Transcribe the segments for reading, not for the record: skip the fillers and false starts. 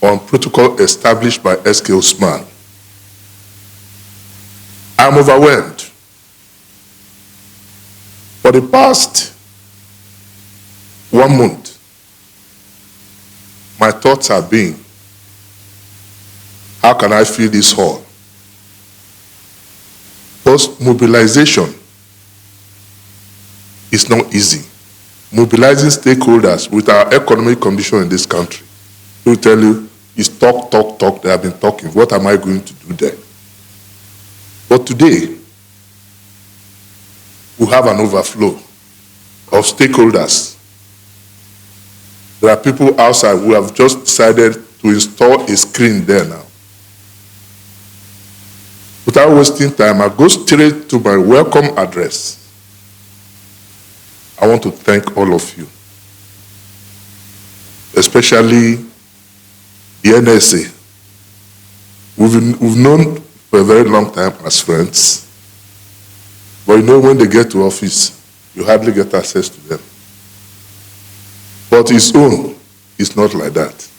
on protocol established by SK Usman. I'm overwhelmed. For the past 1 month, my thoughts have been, how can I fill this hall? Because mobilization is not easy. Mobilizing stakeholders with our economic condition in this country, they will tell you, it's talk, talk, talk. They have been talking. What am I going to do there? But today, we have an overflow of stakeholders. There are people outside who have just decided to install a screen there now. Without wasting time, I go straight to my welcome address. I want to thank all of you, especially the NSA. We've known for a very long time as friends, but you know when they get to office, you hardly get access to them. But his own is not like that.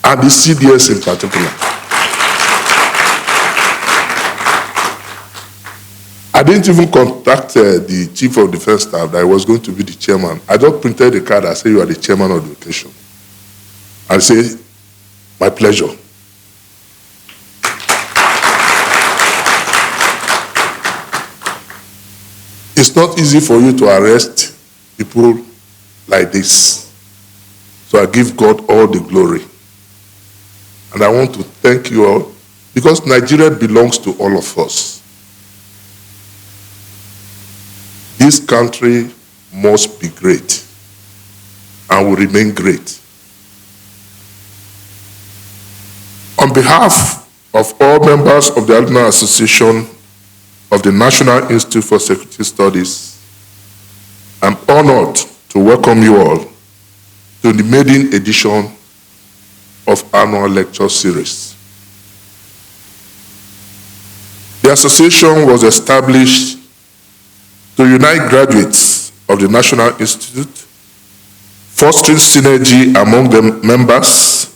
And the CDS in particular. I didn't even contact the Chief of Defense Staff that I was going to be the chairman. I just printed the card and said, you are the chairman of the occasion. I say, my pleasure. It's not easy for you to arrest people like this. So I give God all the glory. And I want to thank you all, because Nigeria belongs to all of us. This country must be great and will remain great. On behalf of all members of the Alumni Association of the National Institute for Security Studies, I'm honored to welcome you all to the maiden edition of annual lecture series. The association was established to unite graduates of the National Institute, fostering synergy among the members,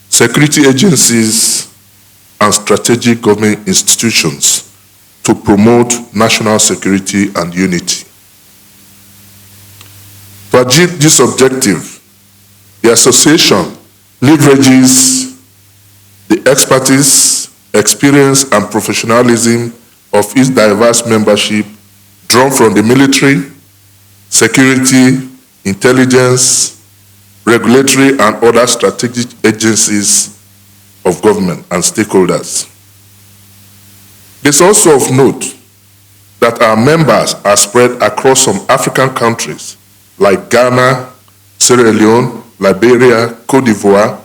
security agencies, and strategic government institutions to promote national security and unity. To achieve this objective, the association leverages the expertise, experience, and professionalism of its diverse membership drawn from the military, security, intelligence, regulatory, and other strategic agencies of government and stakeholders. It is also of note that our members are spread across some African countries like Ghana, Sierra Leone, Liberia, Cote d'Ivoire,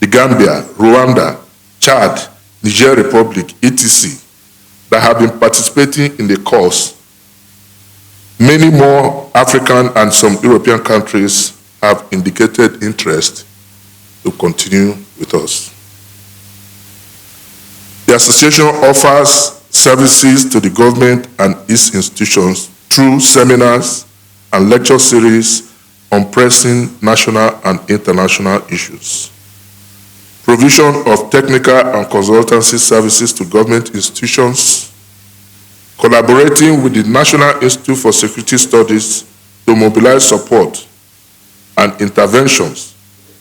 the Gambia, Rwanda, Chad, Niger Republic, etc., that have been participating in the course. Many more African and some European countries have indicated interest to continue with us. The association offers services to the government and its institutions through seminars and lecture series on pressing national and international issues. Provision of technical and consultancy services to government institutions, collaborating with the National Institute for Security Studies to mobilize support and interventions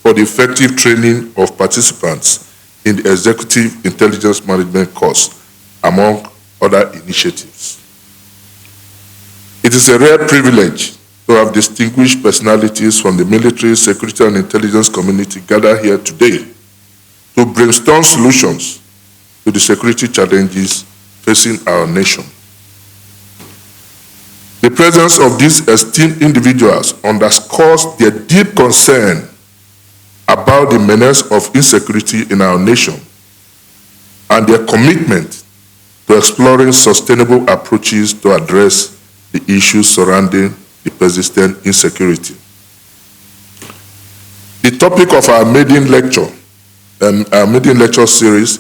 for the effective training of participants in the Executive Intelligence Management course, among other initiatives. It is a rare privilege to have distinguished personalities from the military, security, and intelligence community gathered here today to brainstorm solutions to the security challenges facing our nation. The presence of these esteemed individuals underscores their deep concern about the menace of insecurity in our nation and their commitment to exploring sustainable approaches to address the issues surrounding the persistent insecurity. The topic of our maiden lecture series,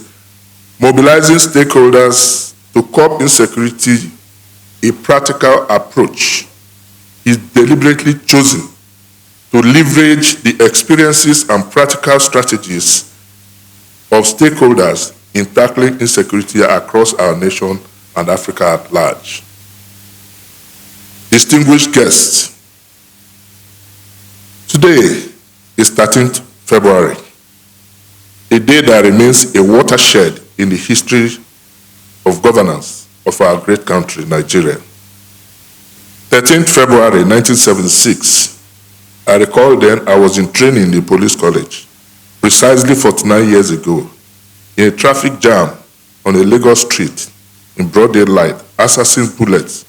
mobilizing stakeholders to curb insecurity, a practical approach, is deliberately chosen to leverage the experiences and practical strategies of stakeholders in tackling insecurity across our nation and Africa at large. Distinguished guests, today is 13th February, a day that remains a watershed in the history of governance of our great country, Nigeria. 13th February 1976, I recall then I was in training in the police college, precisely 49 years ago, in a traffic jam on a Lagos street in broad daylight. Assassin bullets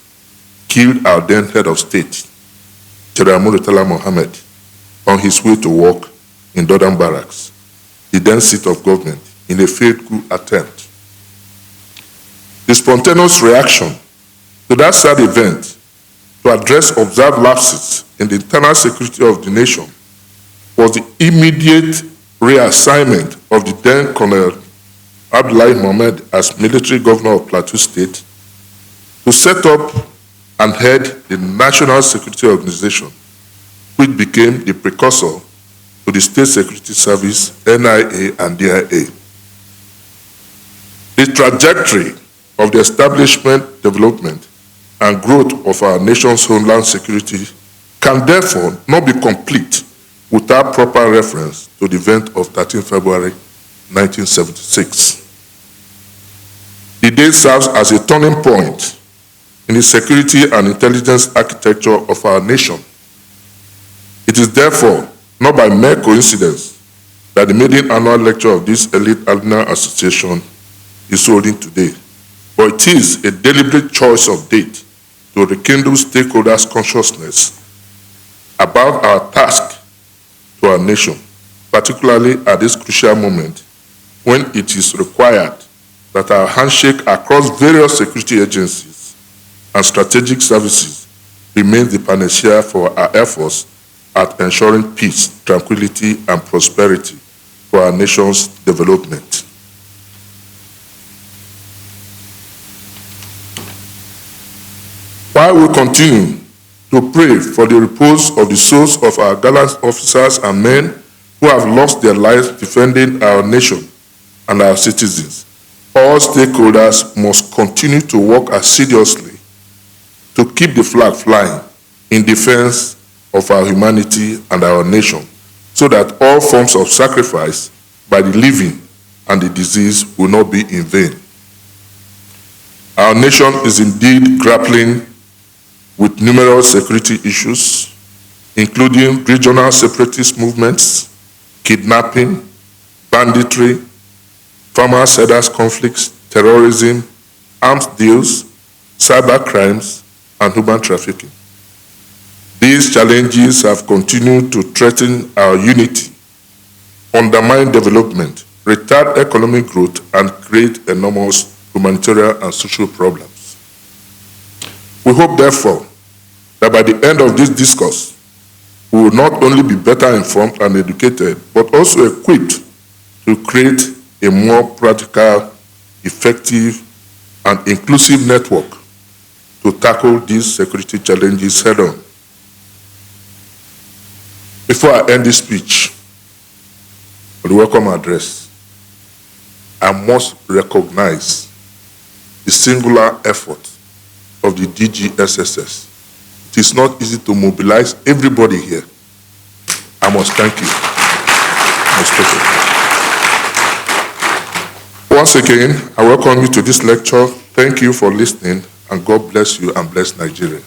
killed our then head of state, General Murtala Mohammed, on his way to work in Dodam Barracks, the then seat of government, in a failed coup attempt. The spontaneous reaction to that sad event to address observed lapses in the internal security of the nation was the immediate reassignment of the then Colonel Abdullahi Mohammed as military governor of Plateau State to set up and head the National Security Organization, which became the precursor to the State Security Service, NIA and DIA. The trajectory of the establishment, development, and growth of our nation's homeland security can therefore not be complete without proper reference to the event of 13 February 1976. The day serves as a turning point in the security and intelligence architecture of our nation. It is therefore not by mere coincidence that the maiden annual lecture of this elite alumni association is holding today, but it is a deliberate choice of date to rekindle stakeholders' consciousness about our task to our nation, particularly at this crucial moment when it is required that our handshake across various security agencies and strategic services remains the panacea for our efforts at ensuring peace, tranquility, and prosperity for our nation's development. While we continue to pray for the repose of the souls of our gallant officers and men who have lost their lives defending our nation and our citizens, all stakeholders must continue to work assiduously to keep the flag flying in defense of our humanity and our nation, so that all forms of sacrifice by the living and the diseased will not be in vain. Our nation is indeed grappling with numerous security issues, including regional separatist movements, kidnapping, banditry, farmer-settlers conflicts, terrorism, arms deals, cyber crimes, and human trafficking. These challenges have continued to threaten our unity, undermine development, retard economic growth, and create enormous humanitarian and social problems. We hope, therefore, that by the end of this discourse, we will not only be better informed and educated, but also equipped to create a more practical, effective, and inclusive network to tackle these security challenges head-on. Before I end this speech, for the welcome address, I must recognize the singular effort of the DGSSS. It is not easy to mobilize everybody here. I must thank you. Once again, I welcome you to this lecture. Thank you for listening, and God bless you and bless Nigeria.